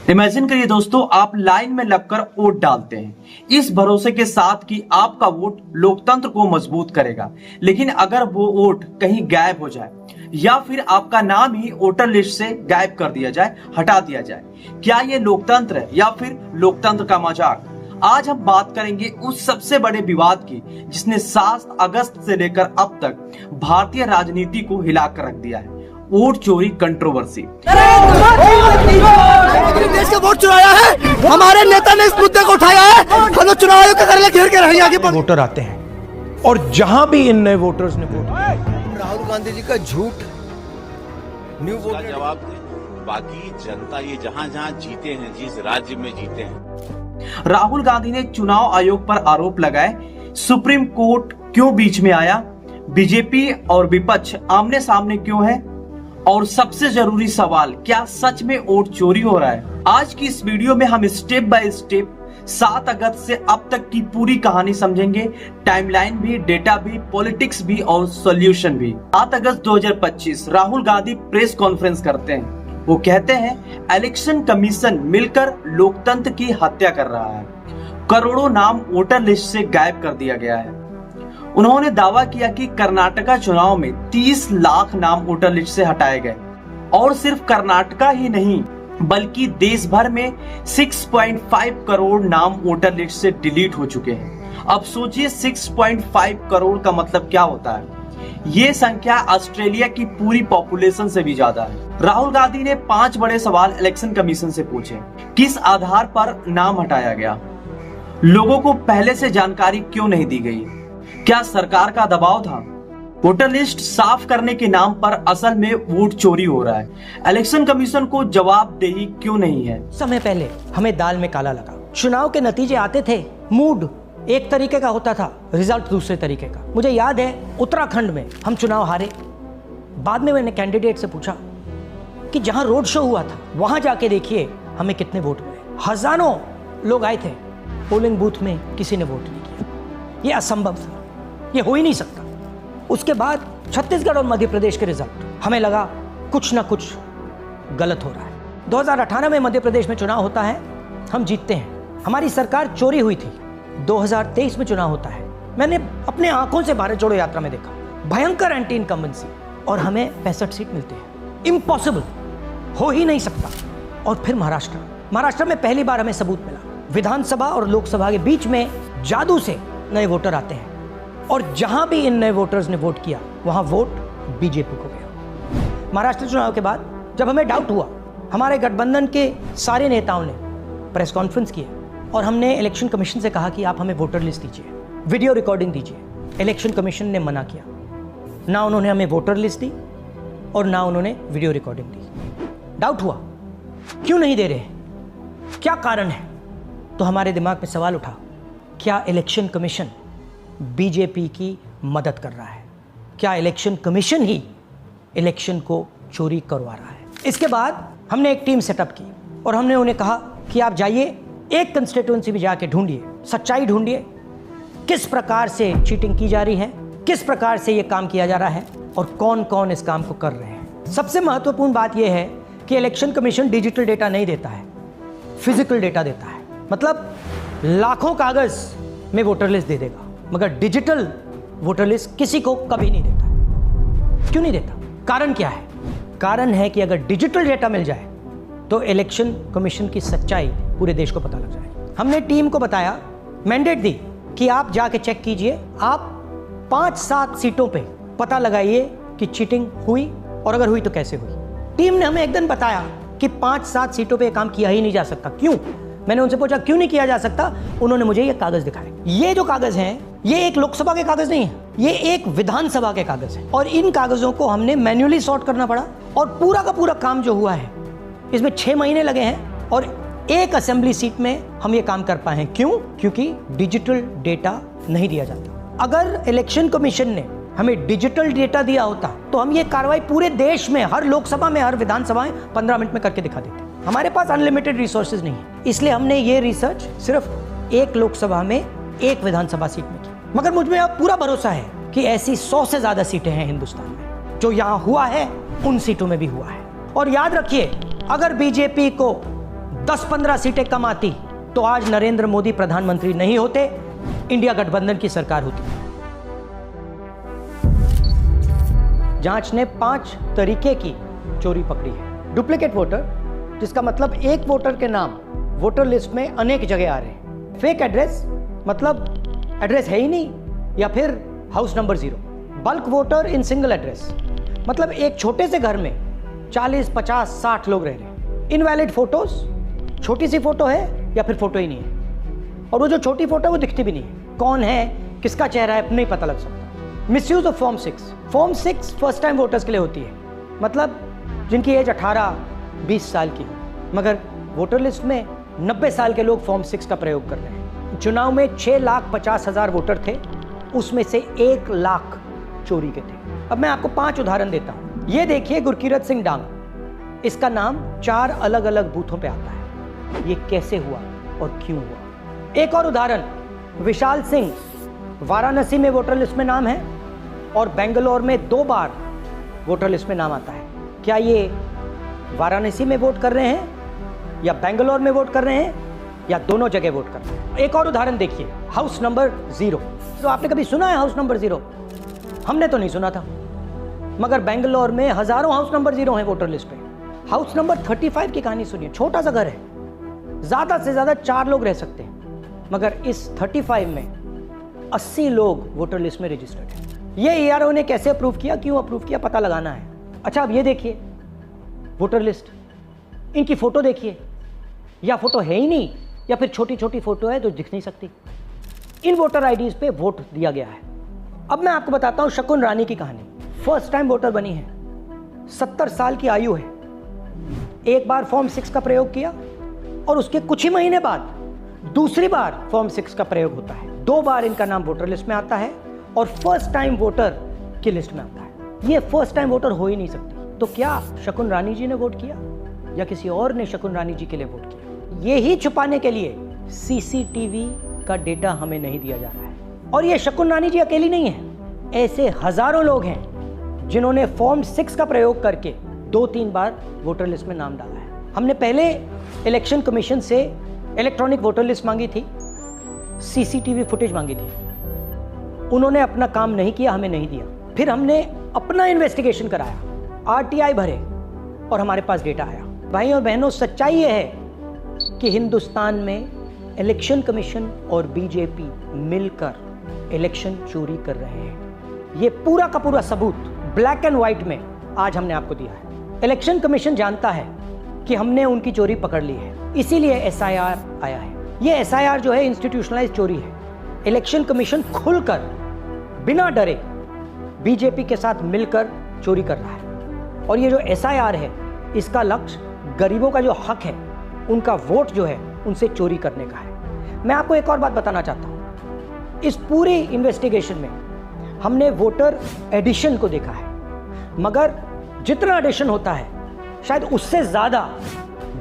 Imagine करिए दोस्तों, आप लाइन में लगकर वोट डालते हैं इस भरोसे के साथ कि आपका वोट लोकतंत्र को मजबूत करेगा। लेकिन अगर वो वोट कहीं गायब हो जाए या फिर आपका नाम ही वोटर लिस्ट से गायब कर दिया जाए, हटा दिया जाए, क्या ये लोकतंत्र है या फिर लोकतंत्र का मजाक? आज हम बात करेंगे उस सबसे बड़े विवाद की जिसने 7 अगस्त से लेकर अब तक भारतीय राजनीति को हिलाकर रख दिया है, वोट चोरी कंट्रोवर्सी। देश का वोट चुराया है, हमारे नेता ने इस मुद्दे को उठाया है। हम लोग चुनाव आयोग के घर घेर के रहेंगे आगे। वोटर आते हैं और जहां भी इन नए वोटर्स ने वोट, राहुल गांधी जी का झूठ न्यू वोट का जवाब दें। बाकी जनता ये जहां जहां जीते हैं, जिस राज्य में जीते हैं। राहुल गांधी ने चुनाव आयोग पर आरोप लगाए, सुप्रीम कोर्ट क्यों बीच में आया, बीजेपी और विपक्ष आमने सामने क्यों है, और सबसे जरूरी सवाल, क्या सच में वोट चोरी हो रहा है? आज की इस वीडियो में हम स्टेप बाय स्टेप 7 अगस्त से अब तक की पूरी कहानी समझेंगे, टाइमलाइन भी, डेटा भी, पॉलिटिक्स भी और सॉल्यूशन भी। 7 अगस्त 2025 राहुल गांधी प्रेस कॉन्फ्रेंस करते हैं। वो कहते हैं इलेक्शन कमीशन मिलकर लोकतंत्र की हत्या कर रहा है, करोड़ों नाम वोटर लिस्ट से गायब कर दिया गया है। उन्होंने दावा किया कि कर्नाटका चुनाव में 30 लाख नाम वोटर लिस्ट से हटाए गए, और सिर्फ कर्नाटका ही नहीं बल्कि देश भर में 6.5 करोड़ नाम वोटर लिस्ट से डिलीट हो चुके हैं। अब सोचिए 6.5 करोड़ का मतलब क्या होता है? ये संख्या ऑस्ट्रेलिया की पूरी पॉपुलेशन से भी ज्यादा है। राहुल गांधी ने 5 बड़े सवाल इलेक्शन कमीशन से पूछे। किस आधार पर नाम हटाया गया? लोगों को पहले से जानकारी क्यों नहीं दी गई? क्या सरकार का दबाव था? वोटर लिस्ट साफ करने के नाम पर असल में वोट चोरी हो रहा है। इलेक्शन कमीशन को जवाबदेही क्यों नहीं है? समय पहले हमें दाल में काला लगा। चुनाव के नतीजे आते थे, मूड एक तरीके का होता था, रिजल्ट दूसरे तरीके का। मुझे याद है उत्तराखंड में हम चुनाव हारे। बाद में मैंने कैंडिडेट से पूछा कि जहां रोड शो हुआ था वहां जाके देखिए हमें कितने वोट मिले। हजारों लोग आए थे, पोलिंग बूथ में किसी ने वोट नहीं किया। ये असंभव था, ये हो ही नहीं सकता। उसके बाद छत्तीसगढ़ और मध्य प्रदेश के रिजल्ट, हमें लगा कुछ ना कुछ गलत हो रहा है। 2018 में मध्य प्रदेश में चुनाव होता है, हम जीतते हैं, हमारी सरकार चोरी हुई थी। 2023 में चुनाव होता है, मैंने अपने आंखों से भारत जोड़ो यात्रा में देखा, भयंकर एंटी इनकम्बेंसी, और हमें 65 सीट मिलती है। इम्पॉसिबल, हो ही नहीं सकता। और फिर महाराष्ट्र में पहली बार हमें सबूत मिला, विधानसभा और लोकसभा के बीच में जादू से नए वोटर आते हैं, और जहां भी इन नए वोटर्स ने वोट किया वहां वोट बीजेपी को गया। महाराष्ट्र चुनाव के बाद जब हमें डाउट हुआ, हमारे गठबंधन के सारे नेताओं ने प्रेस कॉन्फ्रेंस किया और हमने इलेक्शन कमीशन से कहा कि आप हमें वोटर लिस्ट दीजिए, वीडियो रिकॉर्डिंग दीजिए। इलेक्शन कमीशन ने मना किया, ना उन्होंने हमें वोटर लिस्ट दी और ना उन्होंने वीडियो रिकॉर्डिंग दी। डाउट हुआ, क्यों नहीं दे रहे, क्या कारण है? तो हमारे दिमाग में सवाल उठा, क्या इलेक्शन कमीशन बीजेपी की मदद कर रहा है? क्या इलेक्शन कमीशन ही इलेक्शन को चोरी करवा रहा है? इसके बाद हमने एक टीम सेटअप की और हमने उन्हें कहा कि आप जाइए, एक कंस्टिट्यूएंसी भी जाके ढूंढिए, सच्चाई ढूंढिए, किस प्रकार से चीटिंग की जा रही है, किस प्रकार से ये काम किया जा रहा है और कौन कौन इस काम को कर रहे हैं। सबसे महत्वपूर्ण बात यह है कि इलेक्शन कमीशन डिजिटल डेटा नहीं देता है, फिजिकल डेटा देता है। मतलब लाखों कागज में वोटर लिस्ट दे देगा, मगर डिजिटल वोटर लिस्ट किसी को कभी नहीं देता है। क्यों नहीं देता? कारण क्या है? कारण है कि अगर डिजिटल डेटा मिल जाए तो इलेक्शन कमीशन की सच्चाई पूरे देश को पता लग जाए। हमने टीम को बताया, मैंडेट दी कि आप जाके चेक कीजिए, आप 5-7 सीटों पे पता लगाइए कि चीटिंग हुई, और अगर हुई तो कैसे हुई। टीम ने हमें एक दिन बताया कि 5-7 सीटों पे काम किया ही नहीं जा सकता। क्यों? मैंने उनसे पूछा क्यों नहीं किया जा सकता? उन्होंने मुझे ये कागज दिखाए। ये जो कागज हैं, ये एक लोकसभा के कागज नहीं है, ये एक विधानसभा के कागज है, और इन कागजों को हमने मैन्युअली सॉर्ट करना पड़ा। और पूरा का पूरा काम जो हुआ है इसमें 6 महीने लगे हैं, और एक असेंबली सीट में हम ये काम कर पाए हैं। क्यों? क्योंकि डिजिटल डेटा नहीं दिया जाता। अगर इलेक्शन कमीशन ने हमें डिजिटल डेटा दिया होता तो हम ये कार्रवाई पूरे देश में, हर लोकसभा में, हर विधानसभा में 15 मिनट में करके दिखा देते। हमारे पास अनलिमिटेड रिसोर्सेज नहीं है, इसलिए हमने ये रिसर्च सिर्फ एक लोकसभा में, एक विधानसभा सीट में की। मगर मुझ में अब पूरा भरोसा है कि ऐसी 100 से ज्यादा सीटें हैं हिंदुस्तान में, जो यहां हुआ है उन सीटों में भी हुआ है। और याद रखिए, अगर बीजेपी को 10-15 सीटें कम आती तो आज नरेंद्र मोदी प्रधानमंत्री नहीं होते, इंडिया गठबंधन की सरकार होती। जांच ने 5 तरीके की चोरी पकड़ी है। डुप्लीकेट वोटर, जिसका मतलब एक वोटर के नाम वोटर लिस्ट में अनेक जगह आ रहे हैं। फेक एड्रेस, मतलब एड्रेस है ही नहीं या फिर house number 0। Bulk voter in single address, मतलब एक छोटे से घर में 40, 50, 60 लोग रह रहे हैं। इनवैलिड फोटोज, छोटी सी फोटो है या फिर फोटो ही नहीं है, और वो जो छोटी फोटो है वो दिखती भी नहीं है। कौन है, किसका चेहरा है, नहीं पता लग सकता। Misuse of form 6। Form 6 first time voters के लिए होती है, मतलब जिनकी एज 18-20 साल की, मगर वोटर लिस्ट में 90 साल के लोग फॉर्म 6 का प्रयोग कर रहे हैं। चुनाव में 6,50,000 वोटर थे, उसमें से 1 लाख चोरी के थे। अब मैं आपको 5 उदाहरण देता हूं। ये देखिए गुरकीरत सिंह डांग, इसका नाम 4 अलग अलग बूथों पे आता है। ये कैसे हुआ और क्यों हुआ? एक और उदाहरण, विशाल सिंह, वाराणसी में वोटर लिस्ट में नाम है और बेंगलोर में 2 बार वोटर लिस्ट में नाम आता है। क्या ये वाराणसी में वोट कर रहे हैं या बेंगलोर में वोट कर रहे हैं या दोनों जगह वोट कर रहे हैं? एक और उदाहरण देखिए, हाउस नंबर 0। तो आपने कभी सुना है हाउस नंबर 0? हमने तो नहीं सुना था, मगर बेंगलोर में हजारों हाउस नंबर 0 हैं वोटर लिस्ट पे। हाउस नंबर 35 की कहानी सुनिए। छोटा सा घर है, ज्यादा से ज्यादा 4 लोग रह सकते हैं, मगर इस 35 में 80 लोग वोटर लिस्ट में रजिस्टर्ड हैं। ये ERO ने कैसे अप्रूव किया, क्यों अप्रूव किया, पता लगाना है। अच्छा, अब ये देखिए वोटर लिस्ट, इनकी फोटो देखिए, या फोटो है ही नहीं या फिर छोटी छोटी फोटो है तो दिख नहीं सकती। इन वोटर आईडीज पे वोट दिया गया है। अब मैं आपको बताता हूं शकुन रानी की कहानी। फर्स्ट टाइम वोटर बनी है, 70 साल की आयु है। एक बार फॉर्म 6 का प्रयोग किया और उसके कुछ ही महीने बाद दूसरी बार फॉर्म 6 का प्रयोग होता है। 2 बार इनका नाम वोटर लिस्ट में आता है और फर्स्ट टाइम वोटर की लिस्ट में आता है। ये फर्स्ट टाइम वोटर हो ही नहीं सकती। तो क्या शकुन रानी जी ने वोट किया या किसी और ने शकुन रानी जी के लिए वोट किया? ये ही छुपाने के लिए CCTV का डेटा हमें नहीं दिया जा रहा है। और ये शकुन रानी जी अकेली नहीं है, ऐसे हजारों लोग हैं जिन्होंने फॉर्म 6 का प्रयोग करके 2-3 बार वोटर लिस्ट में नाम डाला है। हमने पहले इलेक्शन कमीशन से इलेक्ट्रॉनिक वोटर लिस्ट मांगी थी, CCTV फुटेज मांगी थी, उन्होंने अपना काम नहीं किया, हमें नहीं दिया। फिर हमने अपना इन्वेस्टिगेशन कराया, RTI भरे और हमारे पास डेटा आया। भाई और बहनों, सच्चाई यह है कि हिंदुस्तान में इलेक्शन कमीशन और बीजेपी मिलकर इलेक्शन चोरी कर रहे हैं। ये पूरा का पूरा सबूत ब्लैक एंड व्हाइट में आज हमने आपको दिया है। इलेक्शन कमीशन जानता है कि हमने उनकी चोरी पकड़ ली है, इसीलिए SIR आया है। ये SIR जो है इंस्टीट्यूशनलाइज चोरी है। इलेक्शन कमीशन खुलकर बिना डरे बीजेपी के साथ मिलकर चोरी कर रहा है। और ये जो SIR है, इसका लक्ष्य गरीबों का जो हक है, उनका वोट जो है, उनसे चोरी करने का है। मैं आपको एक और बात बताना चाहता हूं। इस पूरी इन्वेस्टिगेशन में हमने वोटर एडिशन को देखा है, मगर जितना एडिशन होता है शायद उससे ज्यादा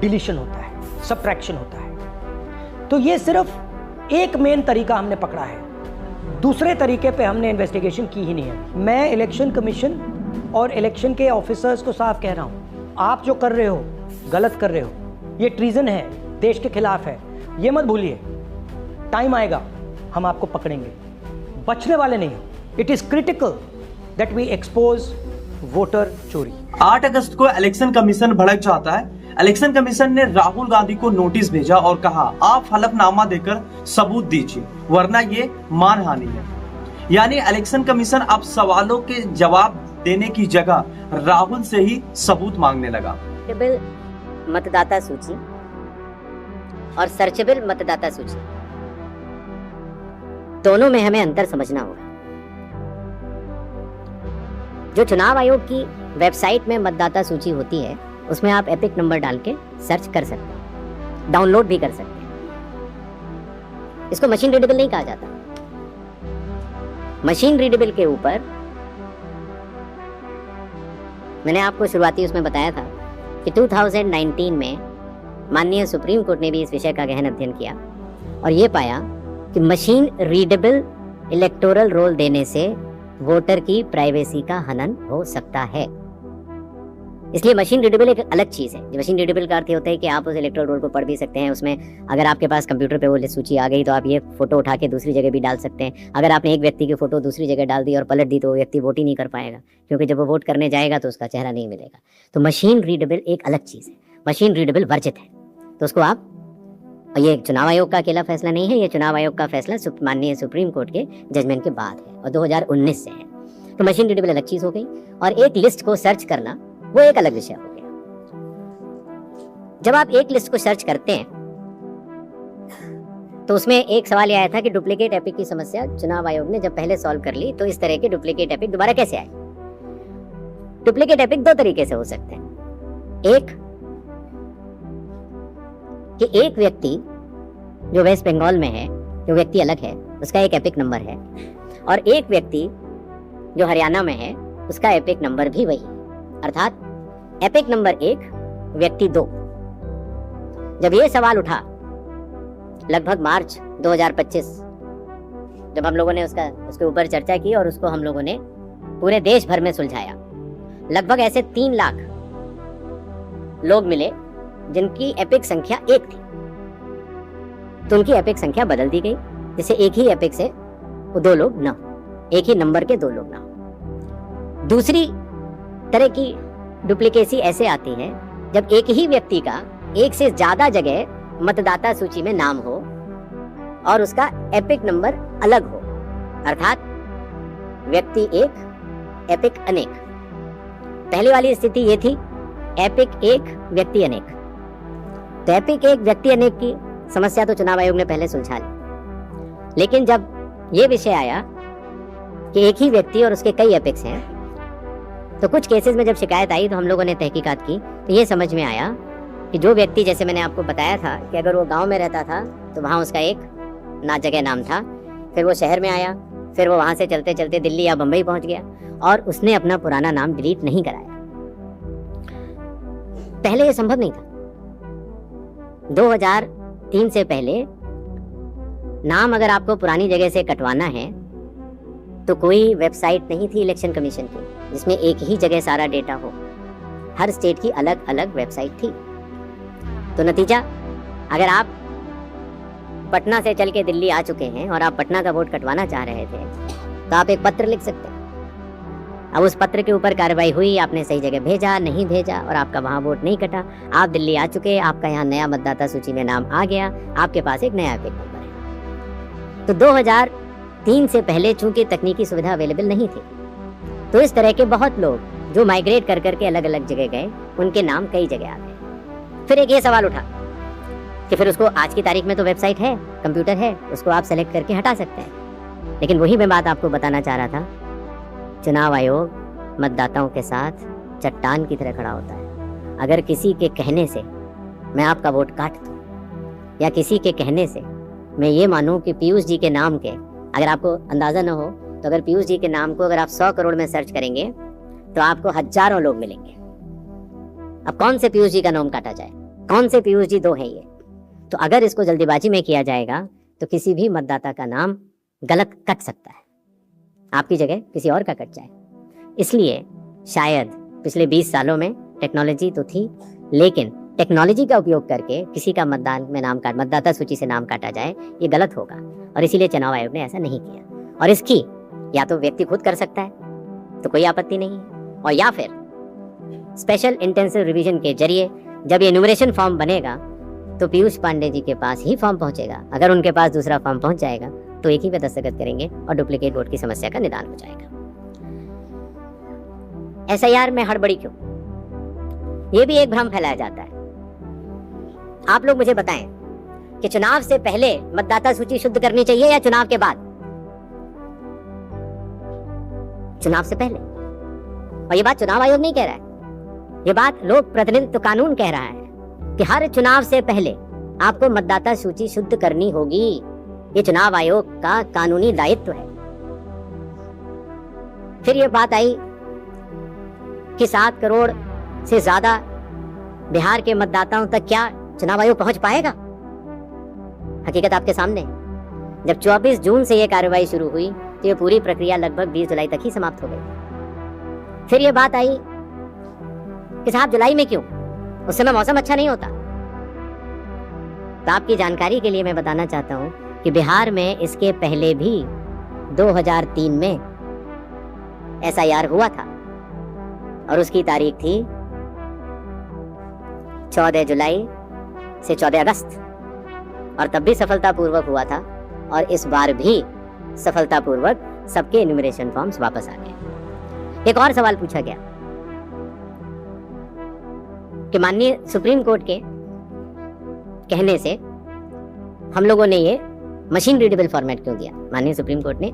डिलीशन होता है, सबट्रैक्शन होता है। तो ये सिर्फ एक मेन तरीका हमने पकड़ा है, दूसरे तरीके पे हमने इन्वेस्टिगेशन की ही नहीं है। मैं इलेक्शन कमीशन और इलेक्शन के ऑफिसर्स को साफ कह रहा हूं, आप जो कर रहे हो गलत कर रहे हो, ये ट्रीजन है, देश के खिलाफ है। ये मत भूलिए, टाइम आएगा हम आपको पकड़ेंगे, बचने वाले नहीं। It is critical that we expose voter चोरी। 8 अगस्त को इलेक्शन कमीशन भड़क जाता है। इलेक्शन कमीशन ने राहुल गांधी को नोटिस भेजा और कहा, आप हलफनामा देकर सबूत दीजिए वरना ये मानहानि है। यानी इलेक्शन कमीशन अब सवालों के जवाब देने की जगह राहुल से ही सबूत मांगने लगा। मतदाता सूची और सर्चेबल मतदाता सूची, दोनों में हमें अंतर समझना होगा। जो चुनाव आयोग की वेबसाइट में मतदाता सूची होती है, उसमें आप एपिक नंबर डाल के सर्च कर सकते हैं, डाउनलोड भी कर सकते हैं। इसको मशीन रीडेबल नहीं कहा जाता। मशीन रीडेबल के ऊपर मैंने आपको शुरुआती उसमें बताया था कि 2019 में माननीय सुप्रीम कोर्ट ने भी इस विषय का गहन अध्ययन किया और ये पाया कि मशीन रीडेबल इलेक्टोरल रोल देने से वोटर की प्राइवेसी का हनन हो सकता है। इसलिए मशीन रीडेबल एक अलग चीज़ है। मशीन रीडेबल का अर्थ ये होता है कि आप उस इलेक्ट्रोड रोल को पढ़ भी सकते हैं। उसमें अगर आपके पास कंप्यूटर पे वो सूची आ गई तो आप ये फोटो उठा के दूसरी जगह भी डाल सकते हैं। अगर आपने एक व्यक्ति की फोटो दूसरी जगह डाल दी और पलट दी तो वो व्यक्ति वोट ही नहीं कर पाएगा, क्योंकि जब वो वोट करने जाएगा तो उसका चेहरा नहीं मिलेगा। तो मशीन रीडेबल एक अलग चीज़ है, मशीन रीडेबल वर्जित है। तो उसको आप, ये चुनाव आयोग का अकेला फैसला नहीं है, ये चुनाव आयोग का फैसला माननीय सुप्रीम कोर्ट के जजमेंट के बाद है और 2019 से है। तो मशीन रीडेबल अलग चीज़ हो गई और एक लिस्ट को सर्च करना वो एक अलग विषय हो गया। जब आप एक लिस्ट को सर्च करते हैं तो उसमें एक सवाल यह आया था कि डुप्लीकेट एपिक की समस्या चुनाव आयोग ने जब पहले सॉल्व कर ली तो इस तरह के डुप्लीकेट एपिक दोबारा कैसे आए। डुप्लीकेट एपिक दो तरीके से हो सकते हैं। एक कि एक व्यक्ति जो वेस्ट बंगाल में है, जो व्यक्ति अलग है, उसका एक एपिक नंबर है, और एक व्यक्ति जो हरियाणा में है उसका एपिक नंबर भी वही है। अर्थात एपिक नंबर 1 व्यक्ति 2। जब ये सवाल उठा लगभग मार्च 2025, जब हम लोगों ने उसके ऊपर चर्चा की और उसको हम लोगों ने पूरे देश भर में सुलझाया, लगभग ऐसे 3 लाख लोग मिले जिनकी एपिक संख्या 1 थी। तो उनकी एपिक संख्या बदल दी गई, जिससे एक ही एपिक से 2 लोग ना हो, एक ही नंबर के 2 लोग ना हो। दूसरी तरह की डुप्लीकेसी ऐसे आती है जब एक ही व्यक्ति का एक से ज्यादा जगह मतदाता सूची में नाम हो और उसका एपिक नंबर अलग हो, अर्थात व्यक्ति 1 एपिक अनेक। पहली वाली स्थिति ये थी एपिक 1 व्यक्ति अनेक। तो एपिक 1 व्यक्ति अनेक की समस्या तो चुनाव आयोग ने पहले सुलझा ली, लेकिन जब ये विषय आया कि एक ही व्यक्ति और उसके कई एपिक्स हैं, तो कुछ केसेस में जब शिकायत आई तो हम लोगों ने तहकीकात की तो ये समझ में आया कि जो व्यक्ति, जैसे मैंने आपको बताया था कि अगर वो गांव में रहता था तो वहाँ उसका एक जगह नाम था, फिर वो शहर में आया, फिर वो वहाँ से चलते चलते दिल्ली या बम्बई पहुँच गया और उसने अपना पुराना नाम डिलीट नहीं कराया। पहले ये संभव नहीं था। 2003 से पहले नाम अगर आपको पुरानी जगह से कटवाना है तो कोई वेबसाइट नहीं थी इलेक्शन कमीशन की जिसमें एक ही जगह सारा डेटा हो। हर स्टेट की अलग अलग वेबसाइट थी। तो नतीजा, अगर आप पटना से चल के दिल्ली आ चुके हैं और आप पटना का वोट कटवाना चाह रहे थे तो आप एक पत्र लिख सकते हैं। अब उस पत्र के ऊपर कार्रवाई हुई, आपने सही जगह भेजा, नहीं भेजा और आपका वहाँ वोट नहीं कटा, आप दिल्ली आ चुके, आपका यहाँ नया मतदाता सूची में नाम आ गया, आपके पास एक नया एपिक नंबर है। तो 2003 से पहले चूंकि तकनीकी सुविधा अवेलेबल नहीं थी तो इस तरह के बहुत लोग जो माइग्रेट कर करके अलग अलग जगह गए, उनके नाम कई जगह आ गए। फिर एक ये सवाल उठा कि फिर उसको आज की तारीख में तो वेबसाइट है, कंप्यूटर है, उसको आप सेलेक्ट करके हटा सकते हैं। लेकिन वही मैं बात आपको बताना चाह रहा था, चुनाव आयोग मतदाताओं के साथ चट्टान की तरह खड़ा होता है। अगर किसी के कहने से मैं आपका वोट काट दूं या किसी के कहने से मैं ये मानूं कि पीयूष जी के नाम के, अगर आपको अंदाजा न हो तो अगर पीयूष जी के नाम को अगर आप 100 करोड़ में सर्च करेंगे तो आपको हजारों लोग मिलेंगे। अब कौन से पीयूष जी का नाम काटा जाए, कौन से पीयूष जी 2 हैं ये? तो अगर इसको जल्दीबाजी में किया जाएगा तो किसी भी मतदाता का नाम गलत कट सकता है, आपकी जगह किसी और का कट जाए। इसलिए शायद पिछले 20 सालों में टेक्नोलॉजी तो थी, लेकिन टेक्नोलॉजी का उपयोग करके किसी का मतदाता सूची से नाम काटा जाए, ये गलत होगा और इसीलिए चुनाव आयोग ने ऐसा नहीं किया। और इसकी या तो व्यक्ति खुद कर सकता है तो कोई आपत्ति नहीं है, और या फिर स्पेशल इंटेंसिव रिवीजन के जरिए जब ये न्यूमरेशन फॉर्म बनेगा तो पीयूष पांडे जी के पास ही फॉर्म पहुंचेगा। अगर उनके पास दूसरा फॉर्म पहुंच जाएगा तो एक ही पे दस्तखत करेंगे और डुप्लीकेट वोट की समस्या का निदान हो जाएगा। एसआईआर में हड़बड़ी क्यों? ये भी एक भ्रम फैलाया जाता है। आप लोग मुझे बताएं कि चुनाव से पहले मतदाता सूची शुद्ध करनी चाहिए या चुनाव के बाद? चुनाव से पहले। और ये बात चुनाव आयोग नहीं कह रहा है, ये बात लोक प्रतिनिधित्व कानून कह रहा है कि हर चुनाव से पहले आपको मतदाता सूची शुद्ध करनी होगी। ये चुनाव आयोग का कानूनी दायित्व है। फिर ये बात आई कि 7 करोड़ से ज्यादा बिहार के मतदाताओं तक क्या चुनाव आयोग पहुंच पाएगा? हकीकत आपके सामने। जब 24 जून से यह कार्रवाई शुरू हुई तो ये पूरी प्रक्रिया लगभग 20 जुलाई तक ही समाप्त हो गई। फिर ये बात आई कि साहब जुलाई में क्यों, उस समय मौसम अच्छा नहीं होता। तो आपकी जानकारी के लिए मैं बताना चाहता हूं कि बिहार में इसके पहले भी 2003 में SIR हुआ था और उसकी तारीख थी 14 जुलाई से 14 अगस्त और तब भी सफलतापूर्वक हुआ था और इस बार भी सफलतापूर्वक सबके इन्यूमरेशन फॉर्म्स वापस आ गए। एक और सवाल पूछा गया कि माननीय सुप्रीम कोर्ट के कहने से हम लोगों ने ये मशीन रीडेबल फॉर्मेट क्यों दिया। माननीय सुप्रीम कोर्ट ने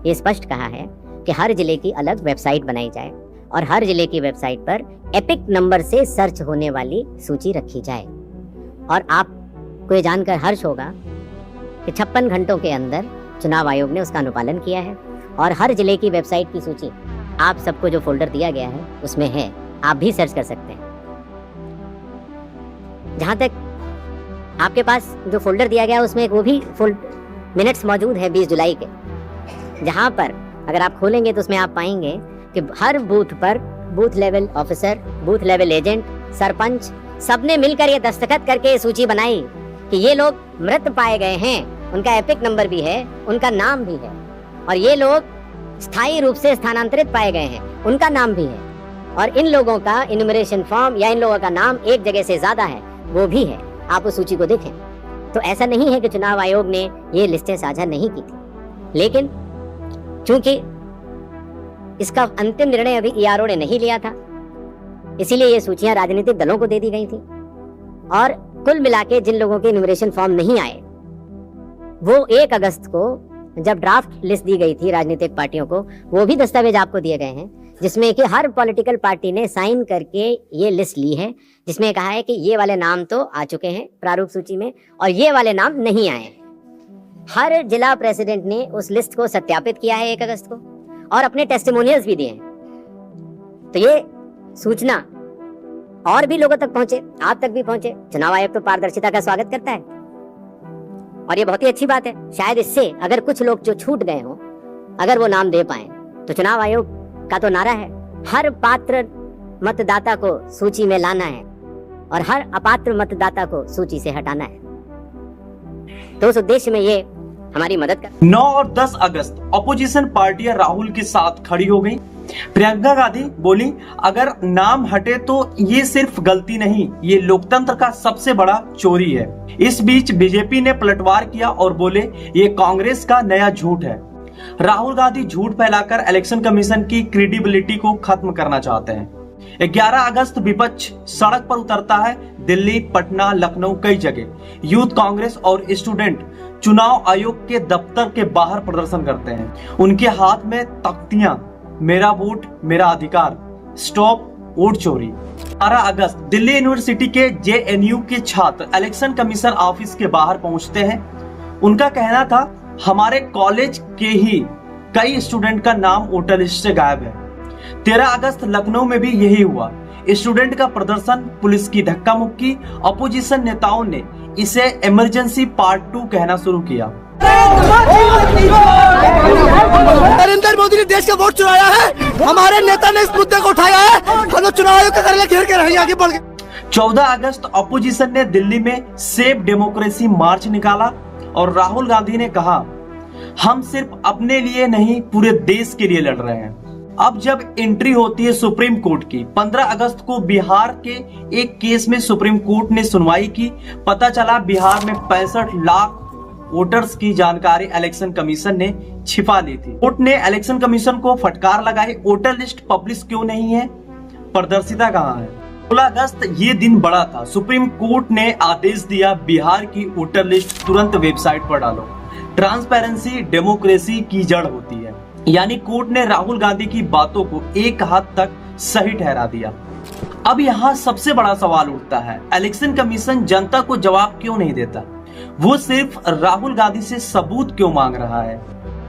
ये स्पष्ट कहा है कि हर जिले की अलग वेबसाइट बनाई जाए और हर जिले की वेबसाइट पर एपिक नंबर से सर्च होने वाली सूची रखी जाए। और आपको ये जानकर हर्ष होगा कि 56 घंटों के अंदर चुनाव आयोग ने उसका अनुपालन किया है और हर जिले की वेबसाइट की सूची आप सबको जो फोल्डर दिया गया है उसमें है, आप भी सर्च कर सकते हैं। जहां तक आपके पास जो फोल्डर दिया गया है उसमें एक वो भी मिनट्स मौजूद है 20 जुलाई के, जहां पर अगर आप खोलेंगे तो उसमें आप पाएंगे कि हर बूथ पर booth level officer, booth level agent, sarpanch सबने मिलकर ये दस्तखत करके ये सूची बनाई कि ये लोग मृत पाए गए हैं, उनका एपिक नंबर भी है, उनका नाम भी है, और ये लोग स्थायी रूप से स्थानांतरित पाए गए हैं, उनका नाम भी है, और इन लोगों का इन्यूमरेशन फॉर्म या इन लोगों का नाम एक जगह से ज्यादा है वो भी है। आप उस सूची को देखें तो ऐसा नहीं है कि चुनाव आयोग ने ये लिस्टें साझा नहीं की थी, लेकिन चूंकि इसका अंतिम निर्णय अभी ERO ने नहीं लिया था, इसीलिए ये सूचियां राजनीतिक दलों को दे दी गई थी। और कुल मिला के जिन लोगों के इन्यूमरेशन फॉर्म नहीं आए वो 1 अगस्त को जब ड्राफ्ट लिस्ट दी गई थी राजनीतिक पार्टियों को, वो भी दस्तावेज आपको दिए गए हैं जिसमें कि हर पॉलिटिकल पार्टी ने साइन करके ये लिस्ट ली है, जिसमें कहा है कि ये वाले नाम तो आ चुके हैं प्रारूप सूची में और ये वाले नाम नहीं आए। हर जिला प्रेसिडेंट ने उस लिस्ट को सत्यापित किया है 1 अगस्त को और अपने टेस्टिमोनियल्स भी दिए हैं। तो ये सूचना और भी लोगों तक पहुंचे, आप तक भी पहुंचे। चुनाव आयोग तो पारदर्शिता का स्वागत करता है और ये बहुत ही अच्छी बात है। शायद इससे अगर कुछ लोग जो छूट गए हों अगर वो नाम दे पाए तो चुनाव आयोग का तो नारा है हर पात्र मतदाता को सूची में लाना है और हर अपात्र मतदाता को सूची से हटाना है। तो उस उद्देश्य में ये हमारी मदद कर 9 और 10 अगस्त अपोजिशन पार्टियां राहुल के साथ खड़ी हो गई। प्रियंका गांधी बोली अगर नाम हटे तो ये सिर्फ गलती नहीं, ये लोकतंत्र का सबसे बड़ा चोरी है। इस बीच बीजेपी ने पलटवार किया और बोले ये कांग्रेस का नया झूठ है। राहुल गांधी झूठ फैलाकर इलेक्शन कमीशन की क्रेडिबिलिटी को खत्म करना चाहते हैं। 11 अगस्त विपक्ष सड़क पर उतरता है। दिल्ली, पटना, लखनऊ कई जगह यूथ कांग्रेस और स्टूडेंट चुनाव आयोग के दफ्तर के बाहर प्रदर्शन करते हैं। उनके हाथ में तख्तियां, मेरा वोट मेरा अधिकार, स्टॉप वोट चोरी। 12 अगस्त दिल्ली यूनिवर्सिटी के JNU के छात्र इलेक्शन कमीशन ऑफिस के बाहर पहुंचते हैं। उनका कहना था हमारे कॉलेज के ही कई स्टूडेंट का नाम वोटर लिस्ट से गायब है। 13 अगस्त लखनऊ में भी यही हुआ। स्टूडेंट का प्रदर्शन, पुलिस की धक्का मुक्की, अपोजिशन नेताओं ने इसे इमरजेंसी पार्ट 2 कहना शुरू किया। नरेंद्र मोदी ने देश का वोट चुराया है, हमारे नेता ने इस मुद्दे को उठाया है, हम लोग चुनाव आयोग के करले घेर के रहे आगे बढ़ गए। 14 अगस्त अपोजिशन ने दिल्ली में सेव डेमोक्रेसी मार्च निकाला और राहुल गांधी ने कहा हम सिर्फ अपने लिए नहीं पूरे देश के लिए लड़ रहे हैं। अब जब एंट्री होती है सुप्रीम कोर्ट की, 15 अगस्त को बिहार के एक केस में सुप्रीम कोर्ट ने सुनवाई की। पता चला बिहार में 65 लाख वोटर्स की जानकारी इलेक्शन कमीशन ने छिपा ली थी। कोर्ट ने इलेक्शन कमीशन को फटकार लगाई, वोटर लिस्ट पब्लिश क्यों नहीं है, पारदर्शिता कहां है। 16 अगस्त ये दिन बड़ा था। सुप्रीम कोर्ट ने आदेश दिया बिहार की वोटर लिस्ट तुरंत वेबसाइट पर डालो। ट्रांसपेरेंसी डेमोक्रेसी की जड़ होती है। यानी कोर्ट ने राहुल गांधी की बातों को एक हद तक सही ठहरा दिया। अब यहाँ सबसे बड़ा सवाल उठता है, इलेक्शन कमीशन जनता को जवाब क्यों नहीं देता? वो सिर्फ राहुल गांधी से सबूत क्यों मांग रहा है?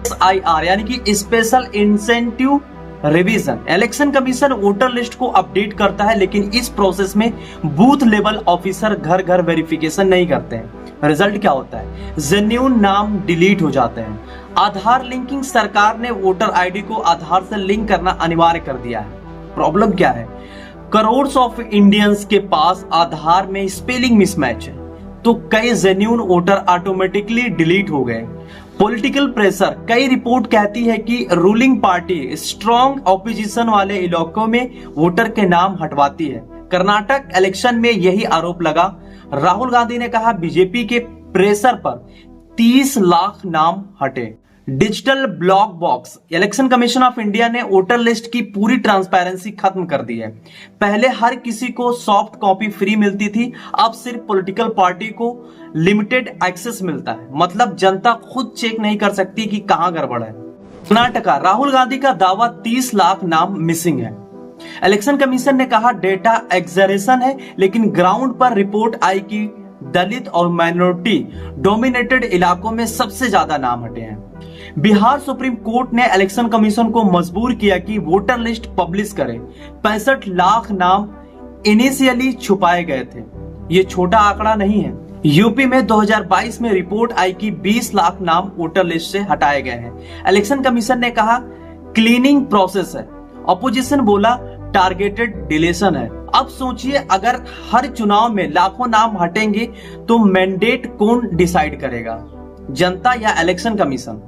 SIR यानी कि special incentive revision. Election commission voter list को अपडेट करता है, लेकिन इस प्रोसेस में बूथ लेवल ऑफिसर घर घर वेरिफिकेशन नहीं करते हैं। रिजल्ट क्या होता है? जेन्युइन नाम डिलीट हो जाते हैं। आधार लिंकिंग, सरकार ने वोटर आईडी को आधार से लिंक करना अनिवार्य कर दिया है। प्रॉब्लम क्या है? करोड़ ऑफ इंडियंस के पास आधार में स्पेलिंग मिसमैच है, तो कई जेन्युइन वोटर ऑटोमेटिकली डिलीट हो गए। पॉलिटिकल प्रेशर, कई रिपोर्ट कहती है कि रूलिंग पार्टी स्ट्रॉन्ग ऑपोजिशन वाले इलाकों में वोटर के नाम हटवाती है। कर्नाटक इलेक्शन में यही आरोप लगा। राहुल गांधी ने कहा बीजेपी के प्रेशर पर 30 लाख नाम हटे। Digital block box, election commission of India ने वोटर लिस्ट की पूरी ट्रांसपेरेंसी खत्म कर दी है। पहले हर किसी को सॉफ्ट कॉपी फ्री मिलती थी, अब सिर्फ पॉलिटिकल पार्टी को लिमिटेड एक्सेस मिलता है। मतलब जनता खुद चेक नहीं कर सकती कि कहां गड़बड़ है। कर्नाटका, राहुल गांधी का दावा 30 लाख नाम मिसिंग है। इलेक्शन कमीशन ने कहा डेटा एग्जरेशन है, लेकिन ग्राउंड पर रिपोर्ट आई कि दलित और माइनॉरिटी डोमिनेटेड इलाकों में सबसे ज्यादा नाम हटे हैं। बिहार सुप्रीम कोर्ट ने इलेक्शन कमीशन को मजबूर किया कि वोटर लिस्ट पब्लिश करे। 65 लाख नाम इनिशियली छुपाए गए थे। ये छोटा आंकड़ा नहीं है। यूपी में 2022 में रिपोर्ट आई कि 20 लाख नाम वोटर लिस्ट से हटाए गए हैं। इलेक्शन कमीशन ने कहा क्लीनिंग प्रोसेस है। अपोजिशन बोला टारगेटेड डिलीशन है। अब सोचिए, अगर हर चुनाव में लाखों नाम हटेंगे तो मैंडेट कौन डिसाइड करेगा, जनता या इलेक्शन कमीशन?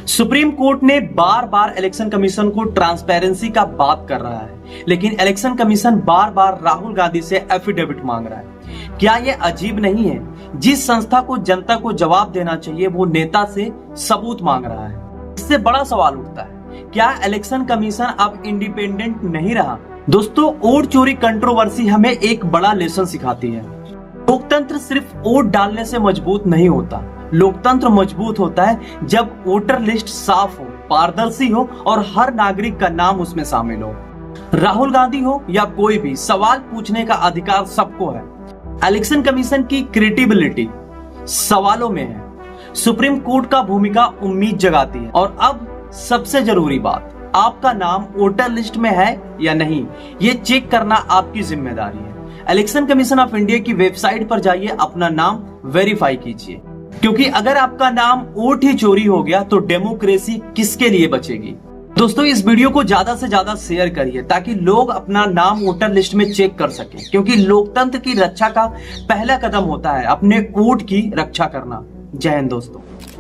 सुप्रीम कोर्ट ने बार बार इलेक्शन कमीशन को ट्रांसपेरेंसी का बात कर रहा है, लेकिन इलेक्शन कमीशन बार बार राहुल गांधी से एफिडेविट मांग रहा है। क्या यह अजीब नहीं है? जिस संस्था को जनता को जवाब देना चाहिए वो नेता से सबूत मांग रहा है। इससे बड़ा सवाल उठता है, क्या इलेक्शन कमीशन अब इंडिपेंडेंट नहीं रहा? दोस्तों, वोट चोरी कंट्रोवर्सी हमें एक बड़ा लेसन सिखाती है। लोकतंत्र सिर्फ वोट डालने से मजबूत नहीं होता। लोकतंत्र मजबूत होता है जब वोटर लिस्ट साफ हो, पारदर्शी हो और हर नागरिक का नाम उसमें शामिल हो। राहुल गांधी हो या कोई भी, सवाल पूछने का अधिकार सबको है। इलेक्शन कमीशन की क्रेडिबिलिटी सवालों में है। सुप्रीम कोर्ट का भूमिका उम्मीद जगाती है। और अब सबसे जरूरी बात, आपका नाम वोटर लिस्ट में है या नहीं, ये चेक करना आपकी जिम्मेदारी है। इलेक्शन कमीशन ऑफ इंडिया की वेबसाइट पर जाइए, अपना नाम वेरीफाई कीजिए, क्योंकि अगर आपका नाम वोट ही चोरी हो गया तो डेमोक्रेसी किसके लिए बचेगी? दोस्तों, इस वीडियो को ज्यादा से ज्यादा शेयर करिए ताकि लोग अपना नाम वोटर लिस्ट में चेक कर सकें, क्योंकि लोकतंत्र की रक्षा का पहला कदम होता है अपने वोट की रक्षा करना। जय हिंद दोस्तों।